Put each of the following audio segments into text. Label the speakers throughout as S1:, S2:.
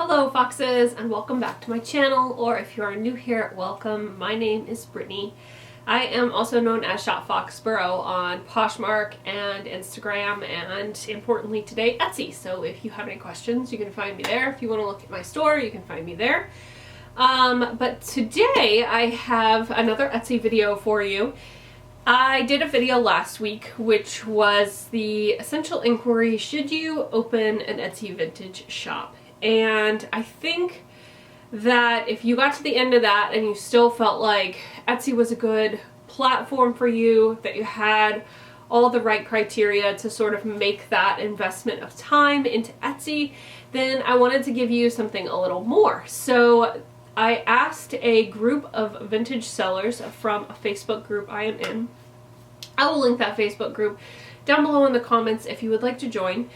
S1: Hello foxes, and welcome back to my channel, or if you are new here, welcome. My name is Brittany. I am also known as SHOPFOXBURROW on Poshmark and Instagram, and importantly today, Etsy. So if you have any questions, you can find me there. If you want to look at my store, you can find me there. But today I have another Etsy video for you. I did a video last week which was the essential inquiry: should you open an Etsy vintage shop? And I think that if you got to the end of that and you still felt like Etsy was a good platform for you, that you had all the right criteria to sort of make that investment of time into Etsy, then I wanted to give you something a little more. So I asked a group of vintage sellers from a Facebook group I am in. I will link that Facebook group down below in the comments if you would like to join.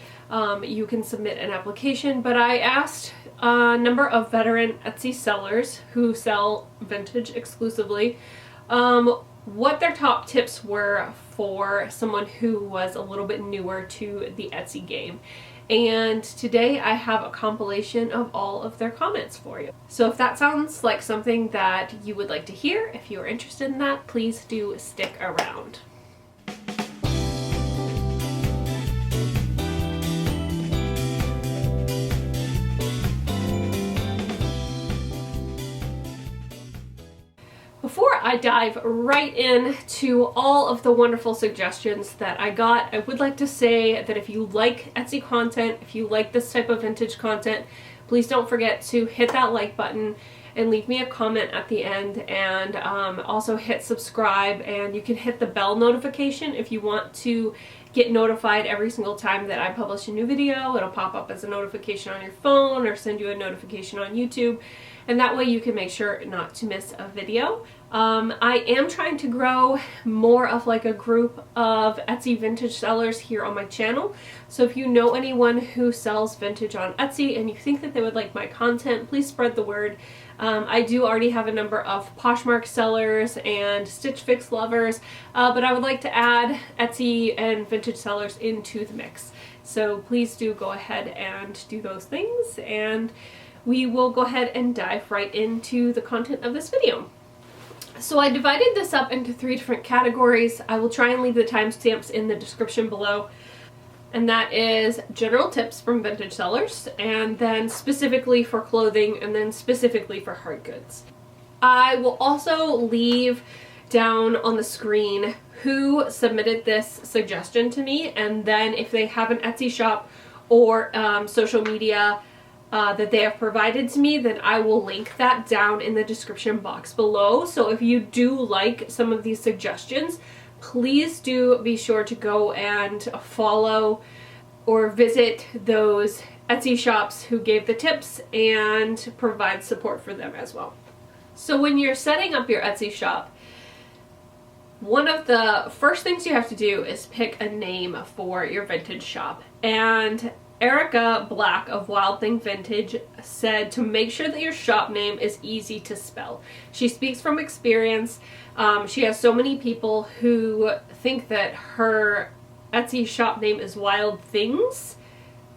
S1: You can submit an application, but I asked a number of veteran Etsy sellers who sell vintage exclusively what their top tips were for someone who was a little bit newer to the Etsy game. And today I have a compilation of all of their comments for you. So if that sounds like something that you would like to hear, if you are interested in that, please do stick around. Before I dive right into all of the wonderful suggestions that I got, I would like to say that if you like Etsy content, if you like this type of vintage content, please don't forget to hit that like button and leave me a comment at the end, and also hit subscribe, and you can hit the bell notification if you want to get notified every single time that I publish a new video. It'll pop up as a notification on your phone or send you a notification on YouTube, and that way you can make sure not to miss a video. I am trying to grow more of like a group of Etsy vintage sellers here on my channel. So if you know anyone who sells vintage on Etsy and you think that they would like my content, please spread the word. I do already have a number of Poshmark sellers and Stitch Fix lovers, but I would like to add Etsy and vintage sellers into the mix. So please do go ahead and do those things, and we will go ahead and dive right into the content of this video. So I divided this up into 3 different categories. I will try and leave the timestamps in the description below. And that is general tips from vintage sellers, and then specifically for clothing, and then specifically for hard goods. I will also leave down on the screen who submitted this suggestion to me, and then if they have an Etsy shop or social media that they have provided to me, then I will link that down in the description box below. So if you do like some of these suggestions, please do be sure to go and follow or visit those Etsy shops who gave the tips and provide support for them as well. So when you're setting up your Etsy shop, one of the first things you have to do is pick a name for your vintage shop. And Erica Black of Wild Thing Vintage said to make sure that your shop name is easy to spell. She speaks from experience. She has so many people who think that her Etsy shop name is Wild Things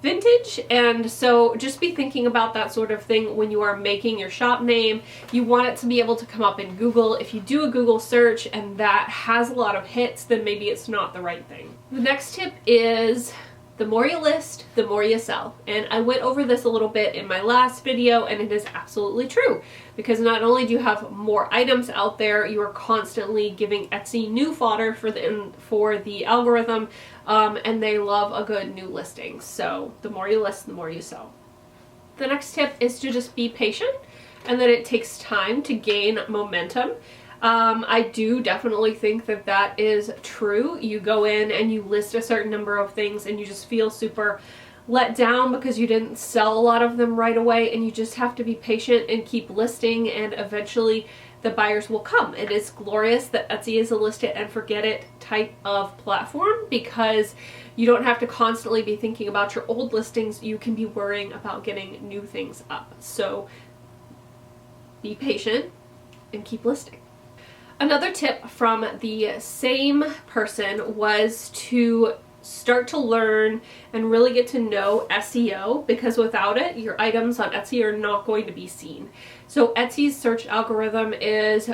S1: Vintage, and so just be thinking about that sort of thing when you are making your shop name. You want it to be able to come up in Google. If you do a Google search and that has a lot of hits, then maybe it's not the right thing. The next tip is: the more you list, the more you sell. And I went over this a little bit in my last video, and it is absolutely true. Because not only do you have more items out there, you are constantly giving Etsy new fodder for the algorithm, and they love a good new listing. So the more you list, the more you sell. The next tip is to just be patient, and that it takes time to gain momentum. I do definitely think that that is true. You go in and you list a certain number of things and you just feel super let down because you didn't sell a lot of them right away, and you just have to be patient and keep listing, and eventually the buyers will come. It is glorious that Etsy is a list it and forget it type of platform, because you don't have to constantly be thinking about your old listings. You can be worrying about getting new things up. So be patient and keep listing. Another tip from the same person was to start to learn and really get to know SEO, because without it, your items on Etsy are not going to be seen. So Etsy's search algorithm is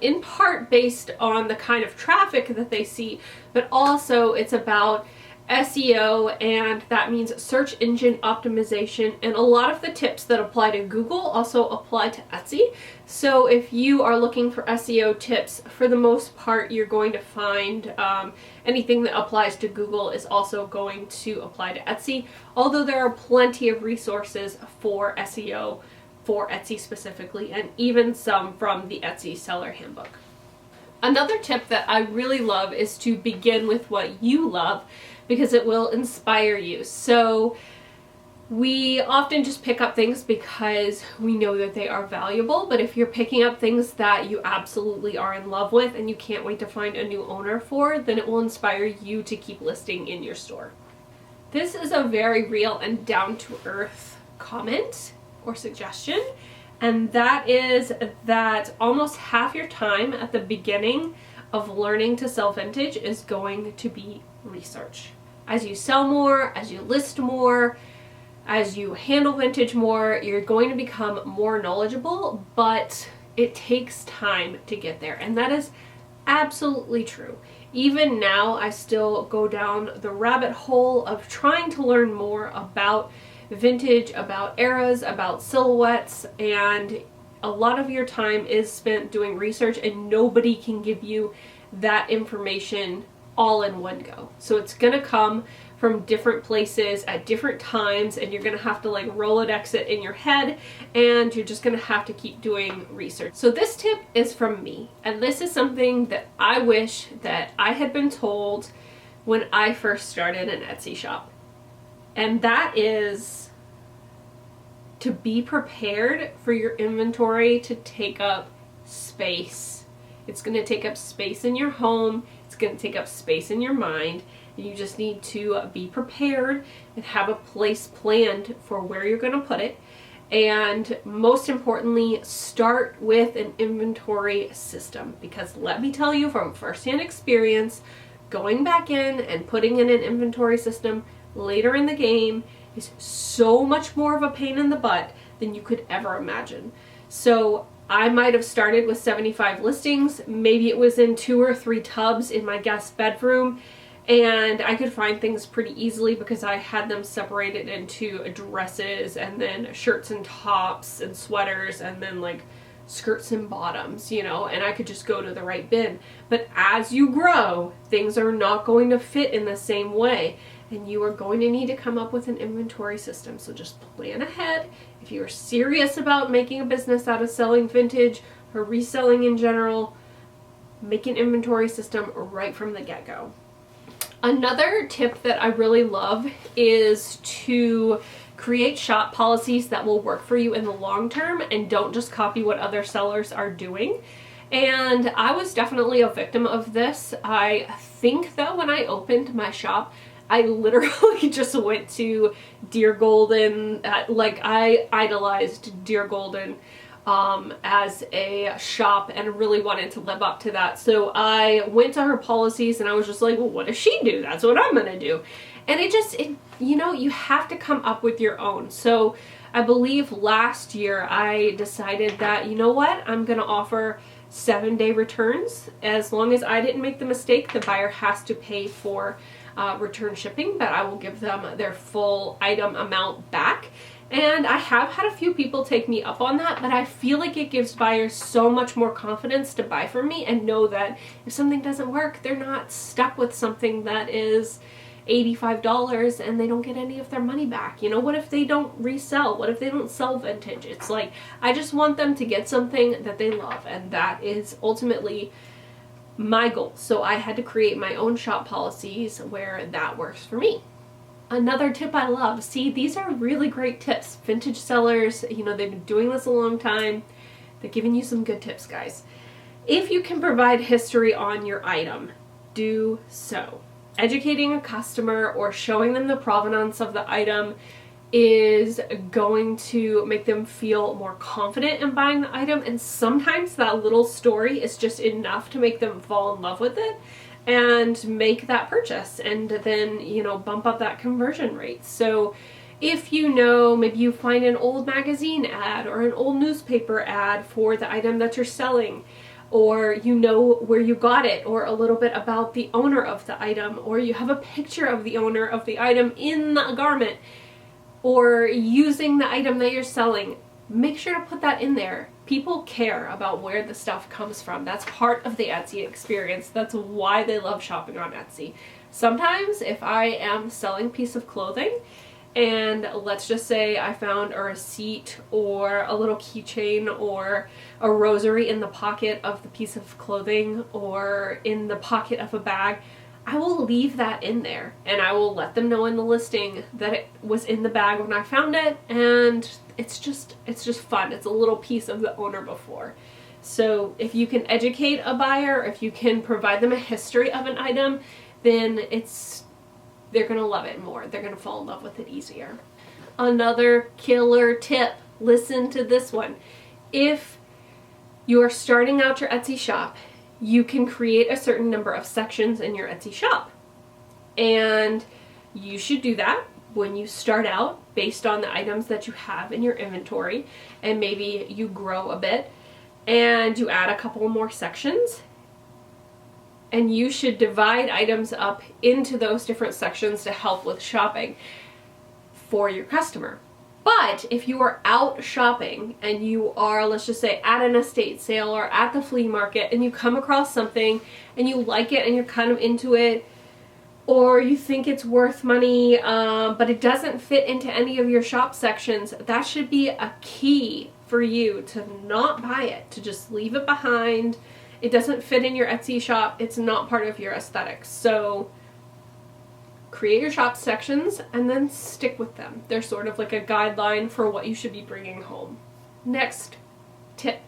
S1: in part based on the kind of traffic that they see, but also it's about SEO, and that means search engine optimization, and a lot of the tips that apply to Google also apply to Etsy. So if you are looking for SEO tips, for the most part you're going to find anything that applies to Google is also going to apply to Etsy, although there are plenty of resources for SEO for Etsy specifically, and even some from the Etsy Seller Handbook. Another tip that I really love is to begin with what you love, because it will inspire you. So we often just pick up things because we know that they are valuable, but if you're picking up things that you absolutely are in love with and you can't wait to find a new owner for, then it will inspire you to keep listing in your store. This is a very real and down-to-earth comment or suggestion, and that is that almost half your time at the beginning of learning to sell vintage is going to be research. As you sell more, as you list more, as you handle vintage more, you're going to become more knowledgeable, but it takes time to get there, and that is absolutely true. Even now, I still go down the rabbit hole of trying to learn more about vintage, about eras, about silhouettes, and a lot of your time is spent doing research, and nobody can give you that information all in one go. So it's gonna come from different places at different times, and you're gonna have to like Rolodex it in your head, and you're just gonna have to keep doing research. So this tip is from me, and this is something that I wish that I had been told when I first started an Etsy shop. And that is to be prepared for your inventory to take up space. It's gonna take up space in your home. It's going to take up space in your mind, and you just need to be prepared and have a place planned for where you're going to put it. And most importantly, start with an inventory system, because let me tell you from firsthand experience, going back in and putting in an inventory system later in the game is so much more of a pain in the butt than you could ever imagine. So I might have started with 75 listings. Maybe it was in 2 or 3 tubs in my guest bedroom, and I could find things pretty easily because I had them separated into dresses and then shirts and tops and sweaters and then like skirts and bottoms, you know, and I could just go to the right bin. But as you grow, things are not going to fit in the same way, and you are going to need to come up with an inventory system. So just plan ahead. If you're serious about making a business out of selling vintage or reselling in general, make an inventory system right from the get-go. Another tip that I really love is to create shop policies that will work for you in the long term, and don't just copy what other sellers are doing. And I was definitely a victim of this. I think that when I opened my shop, I literally just went to Dear Golden, like I idolized Dear Golden as a shop and really wanted to live up to that. So I went to her policies and I was just like, well, what does she do? That's what I'm gonna do. And you know, you have to come up with your own. So I believe last year I decided that, you know what, I'm gonna offer 7-day returns. As long as I didn't make the mistake, the buyer has to pay for return shipping, but I will give them their full item amount back. And I have had a few people take me up on that, but I feel like it gives buyers so much more confidence to buy from me and know that if something doesn't work, they're not stuck with something that is $85 and they don't get any of their money back. You know, what if they don't resell? What if they don't sell vintage? It's like, I just want them to get something that they love, and that is ultimately my goal. So I had to create my own shop policies where that works for me. Another tip I love, see, these are really great tips. Vintage sellers, you know, they've been doing this a long time. They're giving you some good tips, guys. If you can provide history on your item, do so. Educating a customer or showing them the provenance of the item is going to make them feel more confident in buying the item, and sometimes that little story is just enough to make them fall in love with it. and make that purchase, and then, you know, bump up that conversion rate. So if you know, maybe you find an old magazine ad or an old newspaper ad for the item that you're selling, or you know where you got it, or a little bit about the owner of the item, or you have a picture of the owner of the item in the garment, or using the item that you're selling, make sure to put that in there. People care about where the stuff comes from. That's part of the Etsy experience. That's why they love shopping on Etsy. Sometimes if I am selling a piece of clothing, and let's just say I found a receipt or a little keychain or a rosary in the pocket of the piece of clothing or in the pocket of a bag, I will leave that in there, and I will let them know in the listing that it was in the bag when I found it, and it's just fun. It's a little piece of the owner before. So if you can educate a buyer, if you can provide them a history of an item, then they're gonna love it more. They're gonna fall in love with it easier. Another killer tip, listen to this one. If you're starting out your Etsy shop, you can create a certain number of sections in your Etsy shop. And you should do that when you start out based on the items that you have in your inventory, and maybe you grow a bit and you add a couple more sections. And you should divide items up into those different sections to help with shopping for your customer. But if you are out shopping and you are, let's just say, at an estate sale or at the flea market, and you come across something and you like it and you're kind of into it, or you think it's worth money, but it doesn't fit into any of your shop sections, that should be a key for you to not buy it, to just leave it behind. It doesn't fit in your Etsy shop. It's not part of your aesthetics. So create your shop sections and then stick with them. They're sort of like a guideline for what you should be bringing home. Next tip,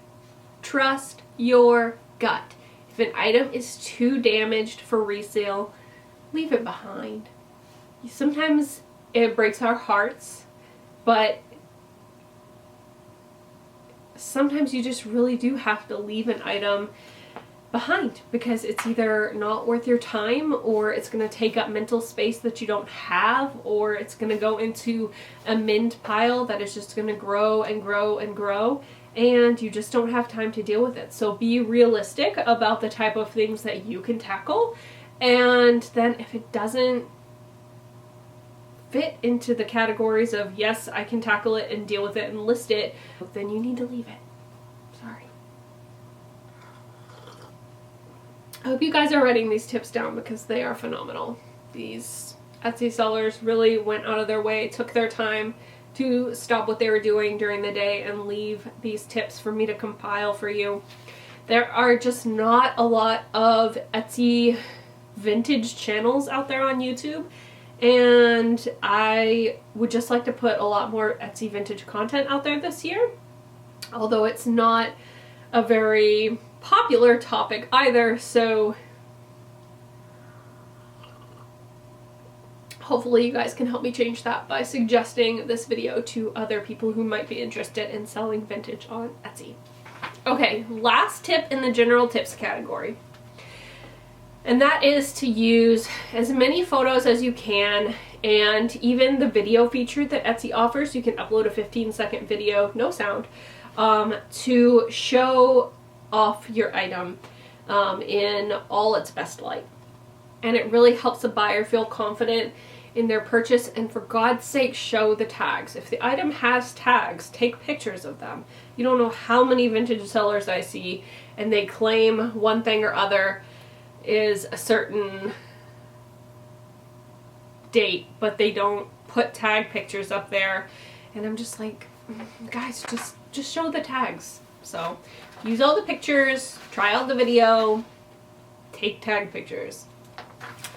S1: trust your gut. If an item is too damaged for resale, leave it behind. Sometimes it breaks our hearts, but sometimes you just really do have to leave an item behind because it's either not worth your time, or it's going to take up mental space that you don't have, or it's going to go into a mint pile that is just going to grow and grow and grow, and you just don't have time to deal with it. So be realistic about the type of things that you can tackle, and then if it doesn't fit into the categories of yes, I can tackle it and deal with it and list it, then you need to leave it. Sorry. I hope you guys are writing these tips down because they are phenomenal. These Etsy sellers really went out of their way, took their time to stop what they were doing during the day and leave these tips for me to compile for you. There are just not a lot of Etsy vintage channels out there on YouTube, and I would just like to put a lot more Etsy vintage content out there this year, although it's not a very popular topic either, so hopefully you guys can help me change that by suggesting this video to other people who might be interested in selling vintage on Etsy. Okay, last tip in the general tips category, and that is to use as many photos as you can, and even the video feature that Etsy offers. You can upload a 15-second video, no sound, to show off your item in all its best light. And it really helps a buyer feel confident in their purchase, and for God's sake, show the tags. If the item has tags, take pictures of them. You don't know how many vintage sellers I see and they claim one thing or other is a certain date, but they don't put tag pictures up there, and I'm just like, guys, just show the tags. So use all the pictures, try out the video, take tag pictures.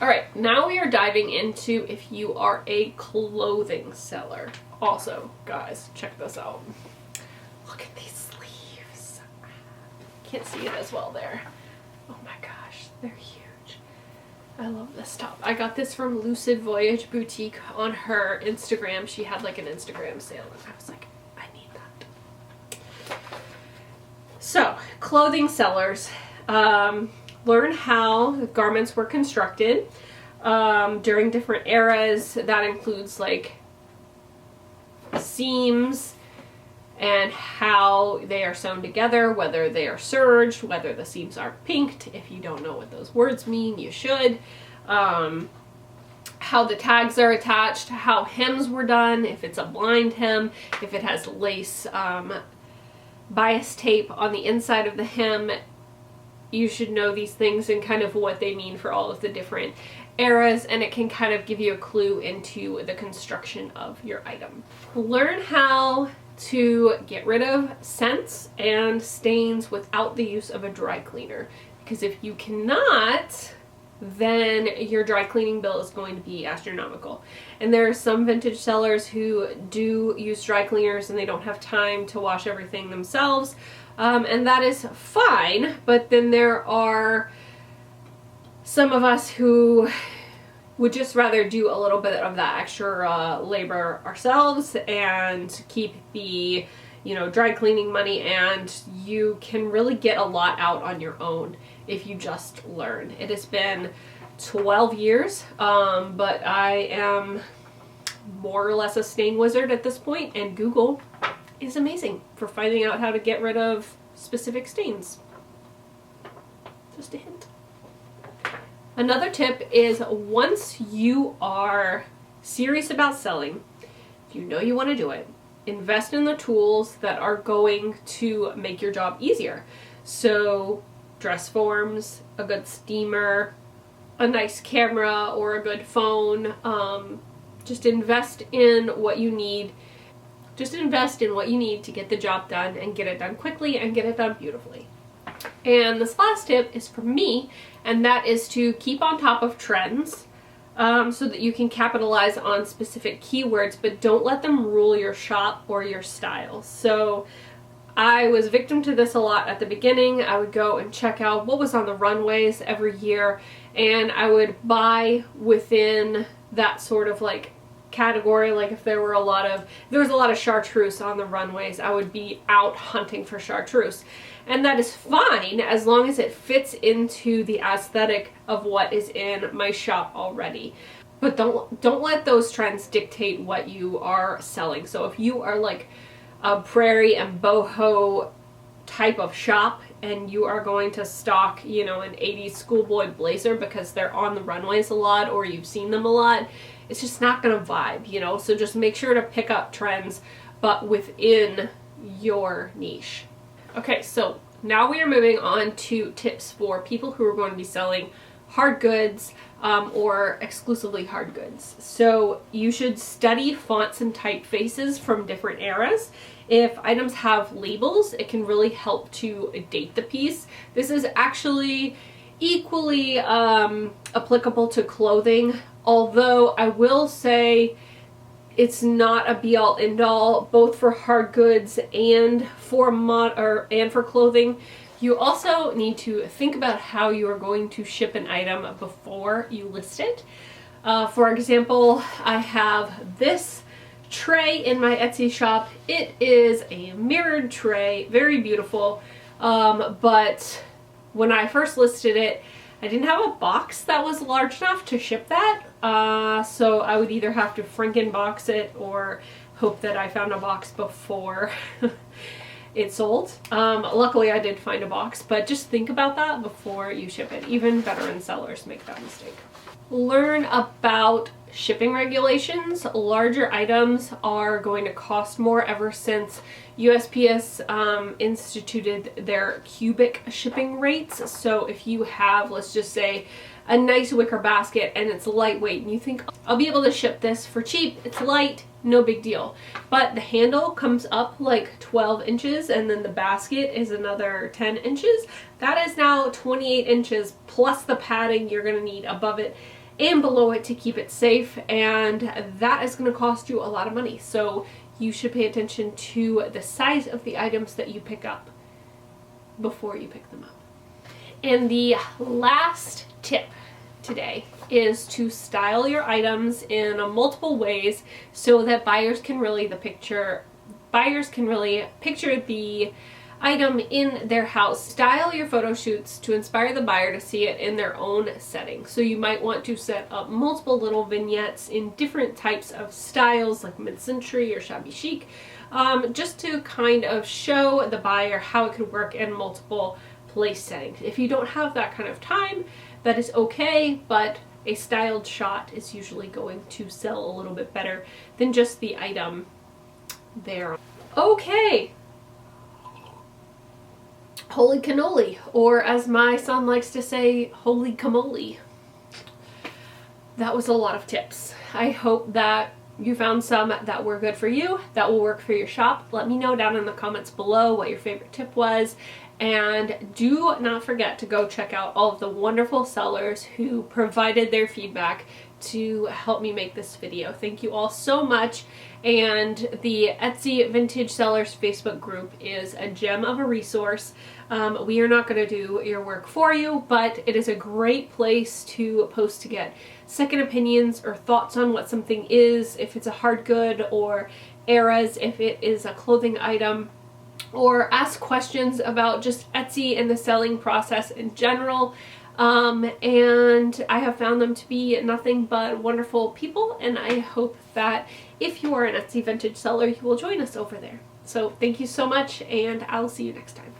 S1: Alright, now we are diving into if you are a clothing seller. Also, guys, check this out. Look at these sleeves. Can't see it as well there. Oh my gosh, they're huge. I love this top. I got this from Lucid Voyage Boutique on her Instagram. She had like an Instagram sale, and I was like, I need that. So, clothing sellers. learn how garments were constructed during different eras. That includes like seams and how they are sewn together, whether they are serged, whether the seams are pinked. If you don't know what those words mean, you should. How the tags are attached, how hems were done, if it's a blind hem, if it has lace bias tape on the inside of the hem. You should know these things and kind of what they mean for all of the different eras, and it can kind of give you a clue into the construction of your item. Learn how to get rid of scents and stains without the use of a dry cleaner, because if you cannot, then your dry cleaning bill is going to be astronomical. And there are some vintage sellers who do use dry cleaners and they don't have time to wash everything themselves, and that is fine. But then there are some of us who would just rather do a little bit of that extra labor ourselves and keep the, you know, dry cleaning money, and you can really get a lot out on your own if you just learn. It has been 12 years, but I am more or less a stain wizard at this point, and Google is amazing for finding out how to get rid of specific stains. Just a hint. Another tip is, once you are serious about selling, if you know you want to do it, invest in the tools that are going to make your job easier. So dress forms, a good steamer, a nice camera, or a good phone. Just invest in what you need. Just invest in what you need to get the job done and get it done quickly and get it done beautifully. And this last tip is for me, and that is to keep on top of trends so that you can capitalize on specific keywords, but don't let them rule your shop or your style. So I was victim to this a lot at the beginning. I would go and check out what was on the runways every year, and I would buy within that sort of like category. Like if there was a lot of chartreuse on the runways, I would be out hunting for chartreuse. And that is fine as long as it fits into the aesthetic of what is in my shop already. But don't let those trends dictate what you are selling. So if you are like a prairie and boho type of shop and you are going to stock, you know, an 80s schoolboy blazer because they're on the runways a lot or you've seen them a lot, it's just not gonna vibe, you know? So just make sure to pick up trends, but within your niche. Okay, so now we are moving on to tips for people who are going to be selling hard goods or exclusively hard goods. So you should study fonts and typefaces from different eras. If items have labels, it can really help to date the piece. This is actually equally applicable to clothing, although I will say it's not a be-all end-all, both for hard goods and for clothing. You also need to think about how you are going to ship an item before you list it. For example, I have this tray in my Etsy shop. It is a mirrored tray, very beautiful, but when I first listed it, I didn't have a box that was large enough to ship that, so I would either have to Franken-box it or hope that I found a box before it sold. Luckily I did find a box, but just think about that before you ship it. Even veteran sellers make that mistake. Learn about shipping regulations. Larger items are going to cost more ever since USPS instituted their cubic shipping rates. So if you have, let's just say, a nice wicker basket and it's lightweight and you think, I'll be able to ship this for cheap, it's light, no big deal. But the handle comes up like 12 inches and then the basket is another 10 inches. That is now 28 inches plus the padding you're going to need above it and below it to keep it safe, and that is going to cost you a lot of money. So you should pay attention to the size of the items that you pick up before you pick them up. And the last tip today is to style your items in multiple ways so that buyers can really picture the item in their house. Style your photo shoots to inspire the buyer to see it in their own setting. So you might want to set up multiple little vignettes in different types of styles like mid-century or shabby chic, just to kind of show the buyer how it could work in multiple place settings. If you don't have that kind of time, that is okay, but a styled shot is usually going to sell a little bit better than just the item there. Okay. Holy cannoli, or as my son likes to say, holy camoli. That was a lot of tips. I hope that you found some that were good for you, that will work for your shop. Let me know down in the comments below what your favorite tip was. And do not forget to go check out all of the wonderful sellers who provided their feedback to help me make this video. Thank you all so much. And the Etsy Vintage Sellers Facebook group is a gem of a resource. We are not going to do your work for you, but it is a great place to post to get second opinions or thoughts on what something is, if it's a hard good, or eras, if it is a clothing item, or ask questions about just Etsy and the selling process in general. And I have found them to be nothing but wonderful people, and I hope that if you are an Etsy vintage seller, you will join us over there. So thank you so much, and I'll see you next time.